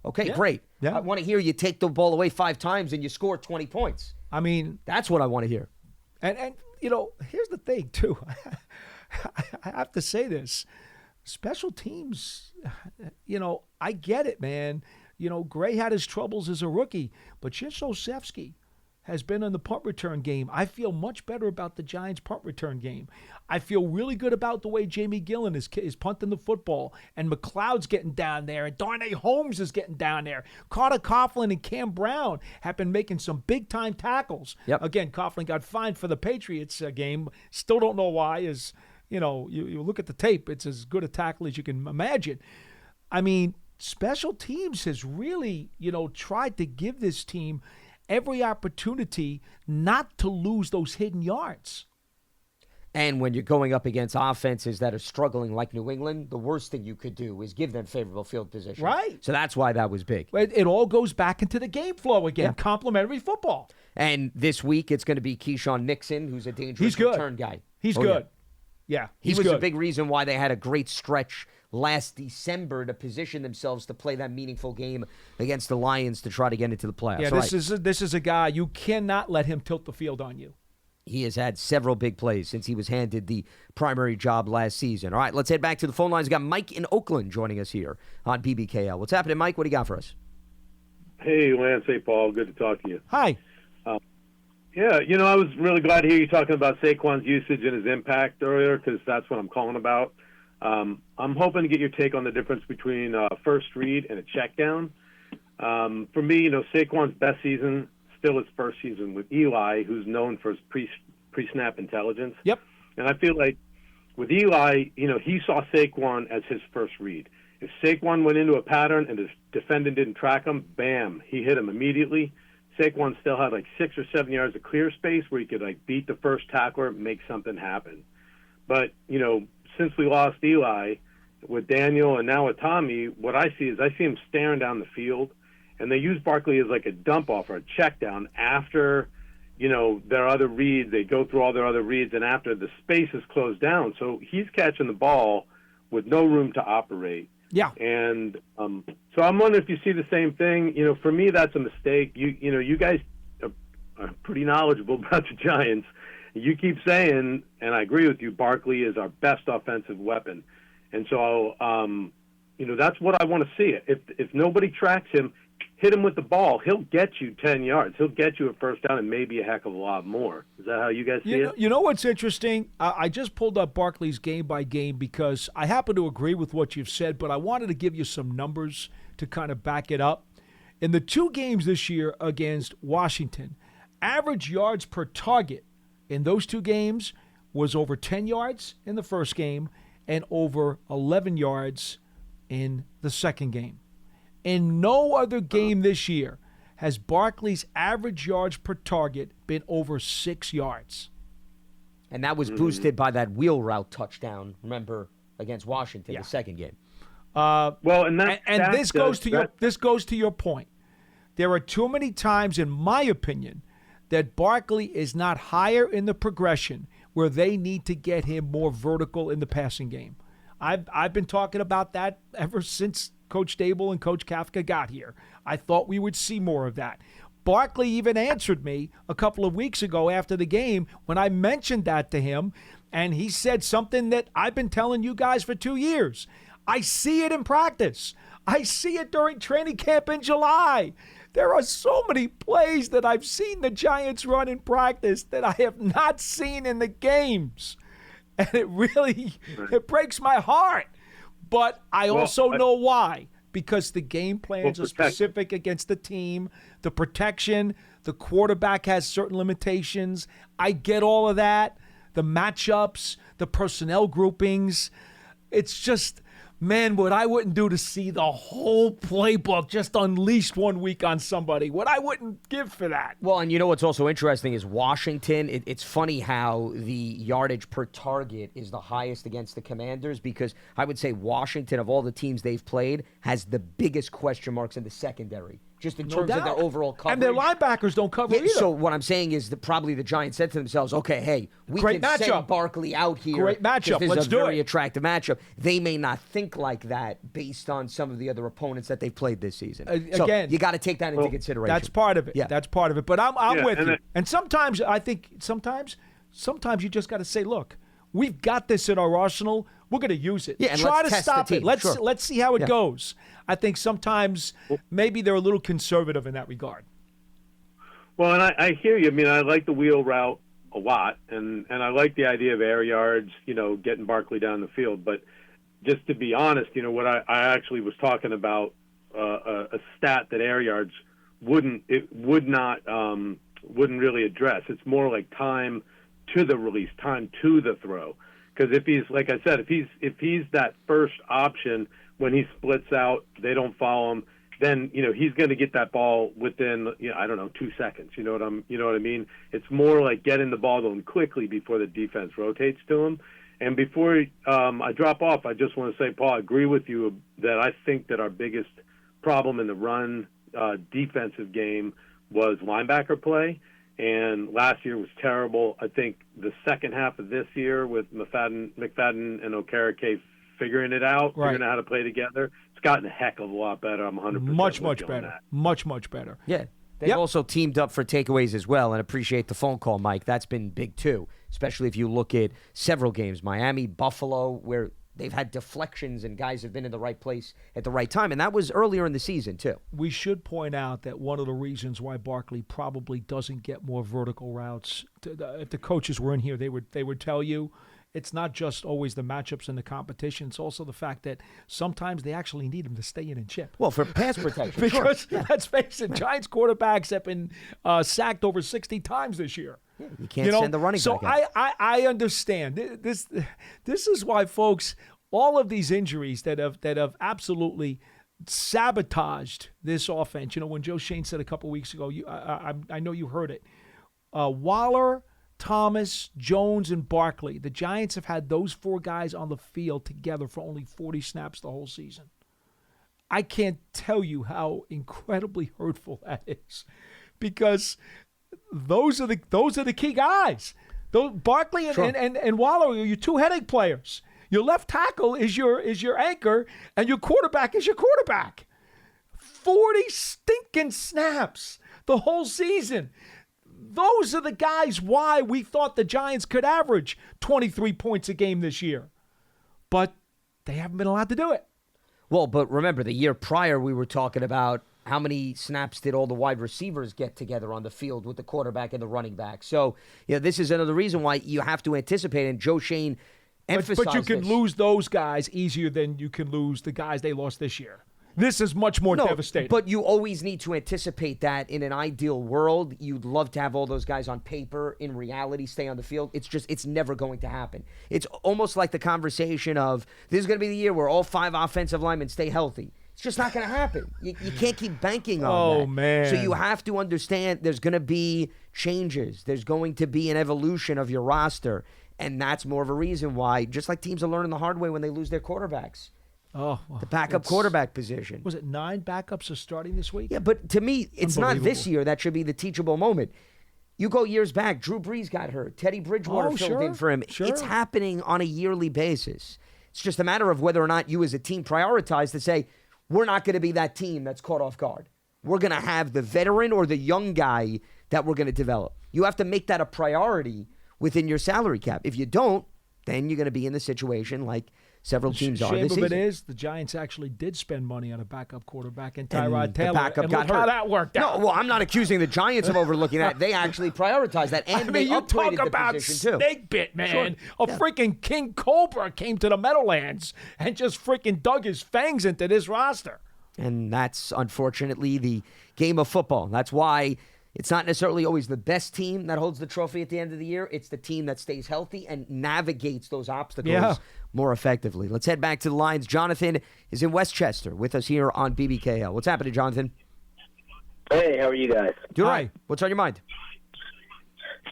Okay, Yeah. great. Yeah. I want to hear you take the ball away 5 times and you score 20 points. I mean, That's what I want to hear. and here's the thing too. I have to say this. Special teams, I get it, man. Gray had his troubles as a rookie, but Jędraszewski has been in the punt return game. I feel much better about the Giants' punt return game. I feel really good about the way Jamie Gillen is punting the football, and McLeod's getting down there, and Darnay Holmes is getting down there. Carter Coughlin and Cam Brown have been making some big-time tackles. Yep. Again, Coughlin got fined for the Patriots game. Still don't know why. You look at the tape, it's as good a tackle as you can imagine. I mean, special teams has really, tried to give this team every opportunity not to lose those hidden yards. And when you're going up against offenses that are struggling like New England, the worst thing you could do is give them favorable field position. Right. So that's why that was big. It all goes back into the game flow again, Complementary football. And this week it's going to be Keyshawn Nixon, who's a dangerous return guy. He's good. Yeah, he was good. a big reason why they had a great stretch last December to position themselves to play that meaningful game against the Lions to try to get into the playoffs. Yeah, right. this is a guy, you cannot let him tilt the field on you. He has had several big plays since he was handed the primary job last season. All right, let's head back to the phone lines. We've got Mike in Oakland joining us here on BBKL. What's happening, Mike? What do you got for us? Hey, Lance. Hey, Paul. Good to talk to you. Hi. Yeah, I was really glad to hear you talking about Saquon's usage and his impact earlier, because that's what I'm calling about. I'm hoping to get your take on the difference between a first read and a check down. For me, Saquon's best season still his first season with Eli, who's known for his pre-snap intelligence. Yep. And I feel like with Eli, he saw Saquon as his first read. If Saquon went into a pattern and the defendant didn't track him, bam, he hit him immediately. Saquon still had 6 or 7 yards of clear space where he could beat the first tackler, make something happen. But, since we lost Eli with Daniel and now with Tommy, what I see him staring down the field, and they use Barkley as a dump off or a check down after, their other reads. They go through all their other reads, and after the space is closed down. So he's catching the ball with no room to operate. Yeah. And so I'm wondering if you see the same thing. For me, that's a mistake. You guys are pretty knowledgeable about the Giants. You keep saying, and I agree with you, Barkley is our best offensive weapon. And so, that's what I want to see. If nobody tracks him, hit him with the ball. He'll get you 10 yards. He'll get you a first down and maybe a heck of a lot more. Is that how you guys see it? You know what's interesting? I just pulled up Barkley's game by game because I happen to agree with what you've said, but I wanted to give you some numbers to kind of back it up. In the 2 games this year against Washington, average yards per target in those 2 games was over 10 yards in the first game and over 11 yards in the second game. In no other game this year has Barkley's average yards per target been over 6 yards. And that was boosted by that wheel route touchdown, remember, against Washington, the second game. This goes to your point. There are too many times, in my opinion, that Barkley is not higher in the progression where they need to get him more vertical in the passing game. I've been talking about that ever since Coach Dable and Coach Kafka got here. I thought we would see more of that. Barkley even answered me a couple of weeks ago after the game when I mentioned that to him, and he said something that I've been telling you guys for 2 years. I see it in practice. I see it during training camp in July. There are so many plays that I've seen the Giants run in practice that I have not seen in the games. And it really it breaks my heart. But I also know why. Because the game plans are specific against the team, the protection, the quarterback has certain limitations. I get all of that. The matchups, the personnel groupings. It's just, man, what I wouldn't do to see the whole playbook just unleashed 1 week on somebody. What I wouldn't give for that. Well, and you know what's also interesting is Washington. It's funny how the yardage per target is the highest against the Commanders, because I would say Washington, of all the teams they've played, has the biggest question marks in the secondary, just in terms of their overall coverage. And their linebackers don't cover either. So what I'm saying is that probably the Giants said to themselves, okay, hey, we can send Barkley out here. Great matchup. This Let's is a do very it. attractive matchup. They may not think like that based on some of the other opponents that they've played this season. Again, you got to take that into consideration. That's part of it. Yeah. That's part of it. But I'm with you. And sometimes I think sometimes you just got to say, look, we've got this in our arsenal. We're going to use it. Yeah, and try let's to test stop the it. team. Let's see how it goes. I think sometimes maybe they're a little conservative in that regard. Well, and I hear you. I mean, I like the wheel route a lot, and I like the idea of air yards, getting Barkley down the field. But just to be honest, what I actually was talking about, a stat that air yards wouldn't really address. It's more like time to the release, time to the throw. Because if he's, like I said, if he's that first option when he splits out, they don't follow him, then he's going to get that ball within 2 seconds. You know what I mean? It's more like getting the ball to him quickly before the defense rotates to him. And before I drop off, I just want to say, Paul, I agree with you that I think that our biggest problem in the run defensive game was linebacker play. And last year was terrible. I think the second half of this year with McFadden and Okereke figuring it out, figuring out how to play together, it's gotten a heck of a lot better. I'm 100% much better. Much better. Yeah. They've also teamed up for takeaways as well, and appreciate the phone call, Mike. That's been big too, especially if you look at several games, Miami, Buffalo, where they've had deflections and guys have been in the right place at the right time, and that was earlier in the season too. We should point out that one of the reasons why Barkley probably doesn't get more vertical routes, if the coaches were in here, they would tell you, it's not just always the matchups and the competition. It's also the fact that sometimes they actually need him to stay in and chip. Well, for pass protection. Because let's face it, Giants quarterbacks have been sacked over 60 times this year. Yeah, you can't send the running back out. So I understand. This is why, folks, all of these injuries that have absolutely sabotaged this offense. When Joe Shane said a couple weeks ago, I know you heard it. Waller, Thomas, Jones, and Barkley. The Giants have had those four guys on the field together for only 40 snaps the whole season. I can't tell you how incredibly hurtful that is, because those are the key guys. Those Barkley and Waller are your two headache players. Your left tackle is your anchor, and your quarterback is your quarterback. 40 stinking snaps the whole season. Those are the guys why we thought the Giants could average 23 points a game this year. But they haven't been allowed to do it. Well, but remember, the year prior we were talking about how many snaps did all the wide receivers get together on the field with the quarterback and the running back. So, this is another reason why you have to anticipate, and Joe Shane emphasized But you can this. lose those guys easier than you can lose the guys they lost this year. This is much more devastating. But you always need to anticipate that in an ideal world. You'd love to have all those guys on paper. In reality, stay on the field. It's never going to happen. It's almost like the conversation of, this is going to be the year where all 5 offensive linemen stay healthy. It's just not going to happen. You can't keep banking on that. Oh, man. So you have to understand there's going to be changes. There's going to be an evolution of your roster. And that's more of a reason why, just like teams are learning the hard way when they lose their quarterbacks. Oh, The backup quarterback position. Was it 9 backups are starting this week? Yeah, but to me, it's not this year that should be the teachable moment. You go years back, Drew Brees got hurt. Teddy Bridgewater filled in for him. Sure. It's happening on a yearly basis. It's just a matter of whether or not you as a team prioritize to say, we're not going to be that team that's caught off guard. We're going to have the veteran or the young guy that we're going to develop. You have to make that a priority within your salary cap. If you don't, then you're going to be in the situation like several teams are this Shame season. of it is, the Giants actually did spend money on a backup quarterback in Tyrod And Taylor. the backup and got look hurt. how that worked out. No, well, I'm not accusing the Giants of overlooking that. They actually prioritized that, and they you talk upgraded the about position too. snake bit, man. Sure. A freaking King Cobra came to the Meadowlands and just freaking dug his fangs into this roster. And that's unfortunately the game of football. That's why it's not necessarily always the best team that holds the trophy at the end of the year. It's the team that stays healthy and navigates those obstacles more effectively. Let's head back to the lines. Jonathan is in Westchester with us here on BBKL. What's happening, Jonathan? Hey, how are you guys? Doing all right. What's on your mind?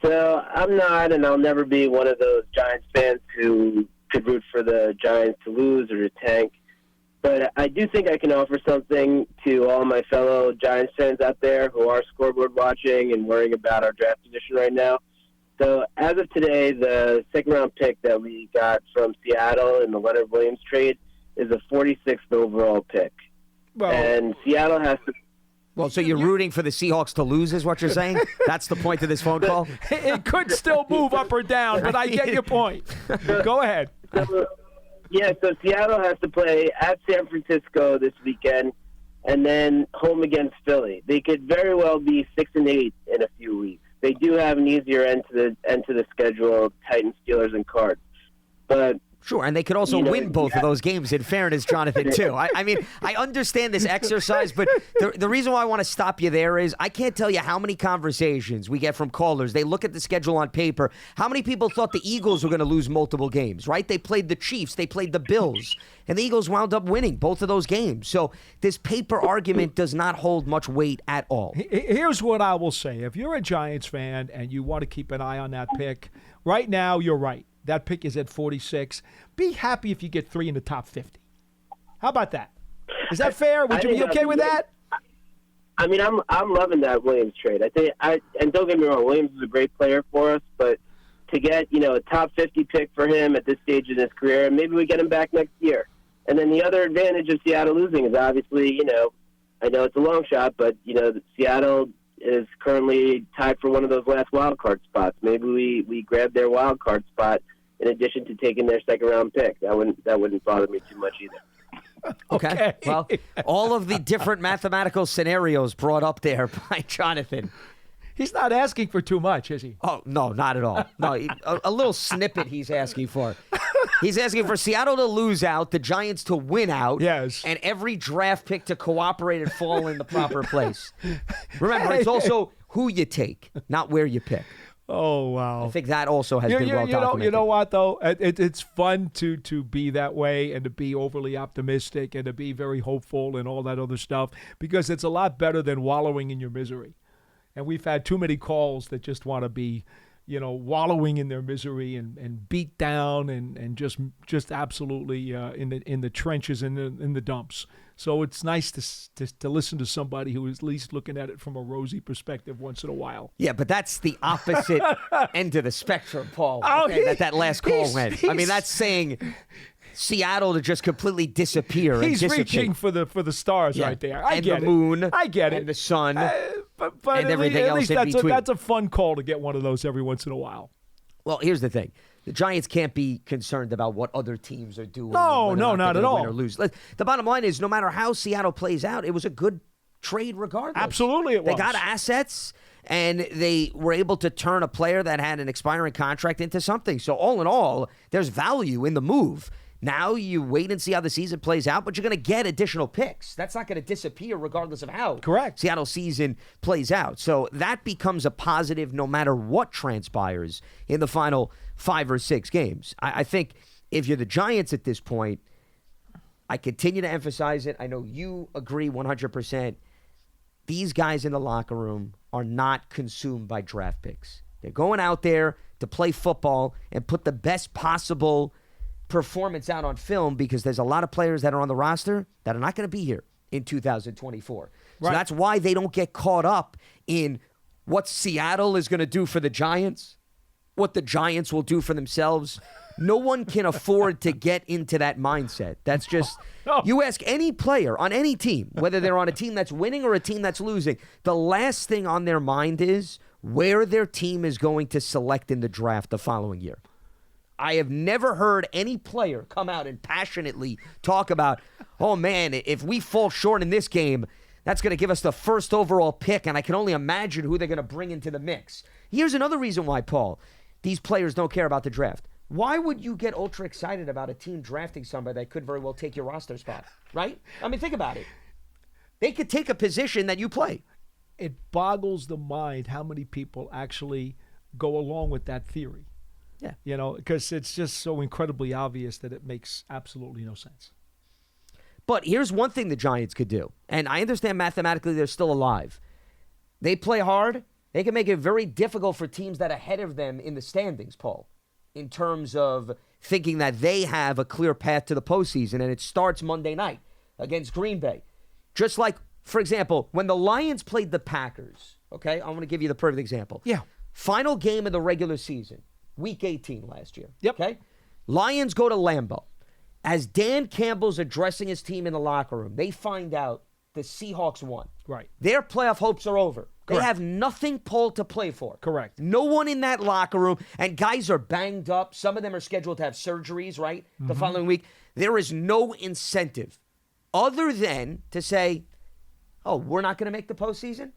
So I'm not, and I'll never be one of those Giants fans who could root for the Giants to lose or to tank. But I do think I can offer something to all my fellow Giants fans out there who are scoreboard watching and worrying about our draft position right now. So as of today, the second-round pick that we got from Seattle in the Leonard Williams trade is a 46th overall pick. Well, And Seattle has to... Well, so you're rooting for the Seahawks to lose is what you're saying? That's the point of this phone call? it could still move up or down, but I get your point. Go ahead. So Seattle has to play at San Francisco this weekend, and then home against Philly. They could very well be 6-8 in a few weeks. They do have an easier end to the schedule: Titans, Steelers, and Cards. But Sure, and they could also win both of those games, in fairness, Jonathan, too. I mean, I understand this exercise, but the reason why I want to stop you there is I can't tell you how many conversations we get from callers. They look at the schedule on paper. How many people thought the Eagles were going to lose multiple games, right? They played the Chiefs. They played the Bills. And the Eagles wound up winning both of those games. So this paper argument does not hold much weight at all. Here's what I will say. If you're a Giants fan and you want to keep an eye on that pick, right now you're right. That pick is at 46. Be happy if you get 3 in the top 50. How about that? Is that fair? Would you be okay with that? I mean, I'm loving that Williams trade. And don't get me wrong, Williams is a great player for us, but to get a top 50 pick for him at this stage in his career, and maybe we get him back next year. And then the other advantage of Seattle losing is obviously, I know it's a long shot, but Seattle is currently tied for one of those last wild card spots. Maybe we grab their wild card spot in addition to taking their second round pick. That wouldn't bother me too much either. Okay. Well, all of the different mathematical scenarios brought up there by Jonathan. He's not asking for too much, is he? Oh, no, not at all. No, a little snippet he's asking for. He's asking for Seattle to lose out, the Giants to win out, yes, and every draft pick to cooperate and fall in the proper place. Remember, it's also who you take, not where you pick. Oh, wow. I think that also has been well documented. You know what, though? It's fun to be that way and to be overly optimistic and to be very hopeful and all that other stuff because it's a lot better than wallowing in your misery. And we've had too many calls that just want to be, wallowing in their misery and beat down and just absolutely in the trenches and in the dumps. So it's nice to listen to somebody who is at least looking at it from a rosy perspective once in a while. Yeah, but that's the opposite end of the spectrum, Paul. Oh, okay, that last call went. I mean, that's saying Seattle to just completely disappear. He's and reaching for the stars right there. I get the moon. I get it. And the sun. But and everything at else least in between. That's a fun call to get one of those every once in a while. Well, here's the thing. The Giants can't be concerned about what other teams are doing. No, not at all. Win or lose. The bottom line is no matter how Seattle plays out, it was a good trade regardless. Absolutely it was. They got assets, and they were able to turn a player that had an expiring contract into something. So all in all, there's value in the move. Now you wait and see how the season plays out, but you're going to get additional picks. That's not going to disappear regardless of how Seattle season plays out. So that becomes a positive no matter what transpires in the final 5 or 6 games. I think if you're the Giants at this point, I continue to emphasize it. I know you agree 100%. These guys in the locker room are not consumed by draft picks. They're going out there to play football and put the best possible performance out on film because there's a lot of players that are on the roster that are not going to be here in 2024. So that's why they don't get caught up in what Seattle is going to do for the Giants, what the Giants will do for themselves. No one can afford to get into that mindset. That's just, you ask any player on any team, whether they're on a team that's winning or a team that's losing, the last thing on their mind is where their team is going to select in the draft the following year. I have never heard any player come out and passionately talk about, oh man, if we fall short in this game, that's going to give us the first overall pick, and I can only imagine who they're going to bring into the mix. Here's another reason why, Paul, these players don't care about the draft. Why would you get ultra excited about a team drafting somebody that could very well take your roster spot, right? I mean, think about it. They could take a position that you play. It boggles the mind how many people actually go along with that theory. Yeah. You know, because it's just so incredibly obvious that it makes absolutely no sense. But here's one thing the Giants could do, and I understand mathematically they're still alive. They play hard. They can make it very difficult for teams that are ahead of them in the standings, Paul, in terms of thinking that they have a clear path to the postseason, and it starts Monday night against Green Bay. Just like, for example, when the Lions played the Packers, okay? I'm going to give you the perfect example. Yeah. Final game of the regular season, Week 18 last year. Yep. Okay? Lions go to Lambeau. As Dan Campbell's addressing his team in the locker room, they find out the Seahawks won. Right. Their playoff hopes are over. Correct. They have nothing, Paul, to play for. Correct. No one in that locker room, and guys are banged up. Some of them are scheduled to have surgeries, right, the following week. There is no incentive other than to say, oh, we're not going to make the postseason?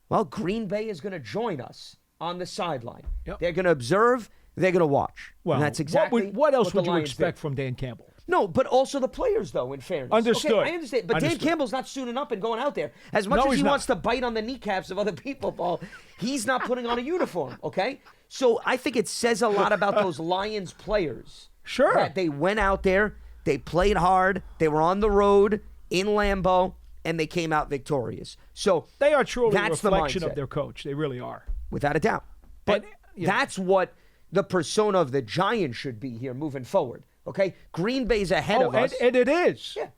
Well, Green Bay is going to join us on the sideline. Yep. They're going to observe. They're going to watch. Well, and that's exactly what else would the you Lions expect did. from Dan Campbell? No, but also the players, though, in fairness. Understood. Okay, I understand. But Understood. Dan Campbell's not suiting up and going out there. As much as he wants to bite on the kneecaps of other people, Paul, he's not putting on a uniform, okay? So I think it says a lot about those Lions players. Sure. That they went out there, they played hard, they were on the road in Lambeau, and they came out victorious. So they are truly a that's reflection the mindset, of their coach. They really are. without a doubt. But that's what the persona of the Giants should be here moving forward. Okay, Green Bay's ahead of us, and it is. Yeah,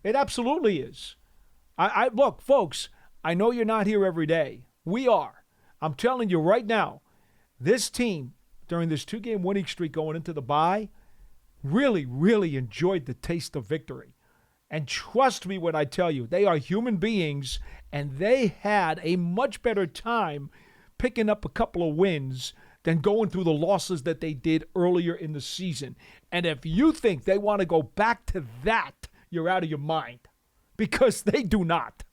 it absolutely is. I look, folks. I know you're not here every day. We are. I'm telling you right now, this team during this 2-game winning streak going into the bye really, really enjoyed the taste of victory. And trust me when I tell you, they are human beings, and they had a much better time picking up a couple of wins than going through the losses that they did earlier in the season. And if you think they want to go back to that, you're out of your mind, because they do not.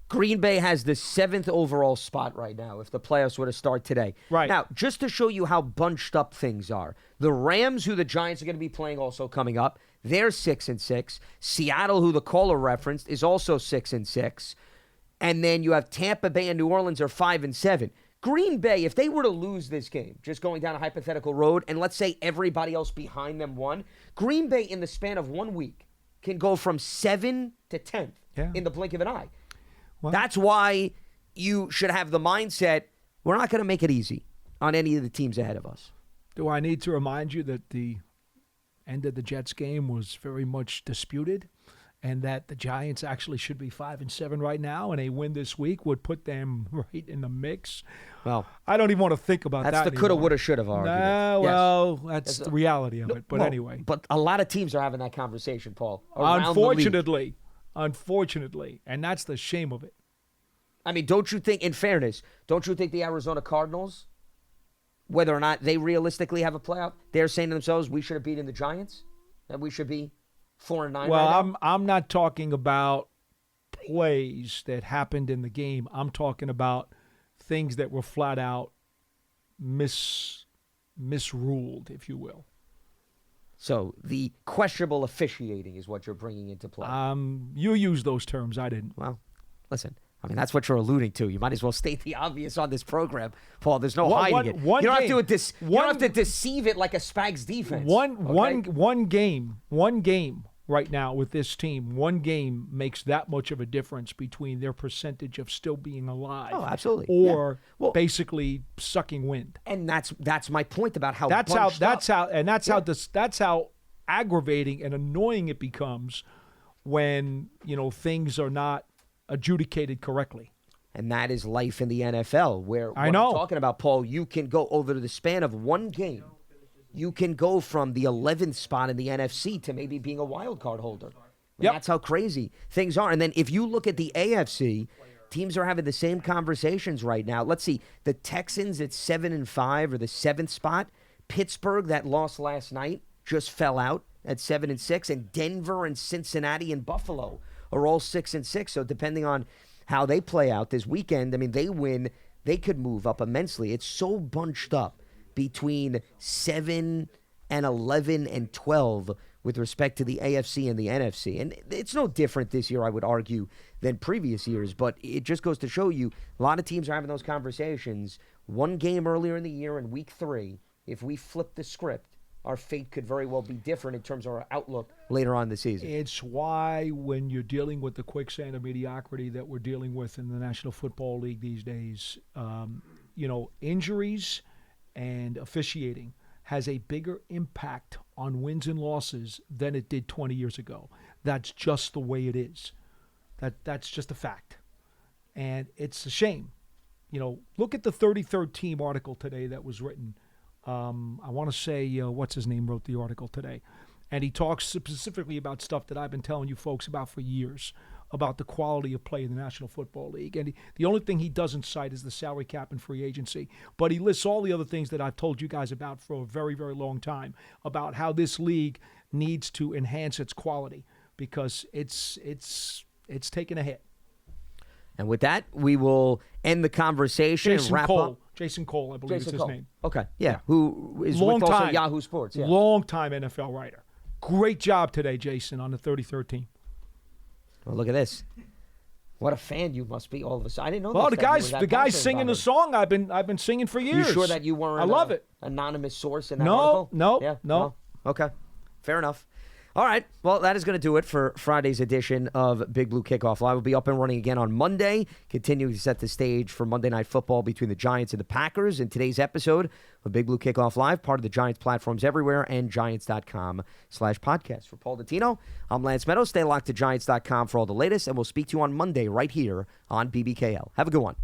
Green Bay has the 7th overall spot right now if the playoffs were to start today. Right. Now, just to show you how bunched up things are, the Rams, who the Giants are going to be playing also coming up, they're 6-6. Seattle, who the caller referenced, is also 6-6. And then you have Tampa Bay and New Orleans are 5-7. Green Bay, if they were to lose this game, just going down a hypothetical road, and let's say everybody else behind them won, Green Bay in the span of 1 week can go from 7th to 10th in the blink of an eye. Well, that's why you should have the mindset, we're not going to make it easy on any of the teams ahead of us. Do I need to remind you that the end of the Jets game was very much disputed, and that the Giants actually should be 5-7 right now, and a win this week would put them right in the mix? Well, I don't even want to think about that. That's the coulda, woulda, shoulda argument. Nah, well, that's the reality of it. But well, anyway. But a lot of teams are having that conversation, Paul. Unfortunately, and that's the shame of it. I mean, don't you think, in fairness, don't you think the Arizona Cardinals, whether or not they realistically have a playoff, they're saying to themselves, we should have beaten the Giants, and we should be 4-9 Well, right now? I'm not talking about plays that happened in the game. I'm talking about things that were flat out misruled, if you will. So the questionable officiating is what you're bringing into play. You use those terms. I didn't. Well, listen. I mean, that's what you're alluding to. You might as well state the obvious on this program, Paul. There's no hiding it. You don't have to deceive it like a Spags defense. One game right now with this team, one game makes that much of a difference between their percentage of still being alive. Oh, absolutely. Or basically sucking wind. And that's my point about how that's how aggravating and annoying it becomes when things are not adjudicated correctly. And that is life in the NFL, where what I'm talking about, Paul, you can go over the span of one game. You can go from the 11th spot in the NFC to maybe being a wild card holder. And that's how crazy things are. And then if you look at the AFC, teams are having the same conversations right now. Let's see, the Texans at 7-5 or the 7th spot. Pittsburgh, that lost last night, just fell out at 7-6, and Denver and Cincinnati and Buffalo are all 6-6. So depending on how they play out this weekend, I mean, they win, they could move up immensely. It's so bunched up between 7 and 11 and 12 with respect to the AFC and the NFC. And it's no different this year, I would argue, than previous years. But it just goes to show you a lot of teams are having those conversations. One game earlier in the year in week 3, if we flip the script, our fate could very well be different in terms of our outlook later on in the season. It's why when you're dealing with the quicksand of mediocrity that we're dealing with in the National Football League these days, injuries and officiating has a bigger impact on wins and losses than it did 20 years ago. That's just the way it is. That's just a fact. And it's a shame. Look at the 33rd team article today that was written. I want to say, what's his name wrote the article today. And he talks specifically about stuff that I've been telling you folks about for years, about the quality of play in the National Football League. And the only thing he doesn't cite is the salary cap and free agency. But he lists all the other things that I've told you guys about for a very, very long time, about how this league needs to enhance its quality because it's taken a hit. And with that, we will end the conversation and wrap up. Jason Cole, I believe is his name. Okay, yeah. Who is with also Yahoo Sports. Yeah. Long-time NFL writer. Great job today, Jason, on the 33rd team. Well, look at this. What a fan you must be all of a sudden. I didn't know well, this. the guy's singing the song I've been singing for years. You sure that you weren't I love it. Anonymous source in that article? No. No. Okay. Fair enough. All right. Well, that is going to do it for Friday's edition of Big Blue Kickoff Live. We'll be up and running again on Monday, continuing to set the stage for Monday Night Football between the Giants and the Packers. In today's episode of Big Blue Kickoff Live, part of the Giants platforms everywhere and Giants.com/podcast. For Paul Dottino, I'm Lance Meadows. Stay locked to Giants.com for all the latest, and we'll speak to you on Monday right here on BBKL. Have a good one.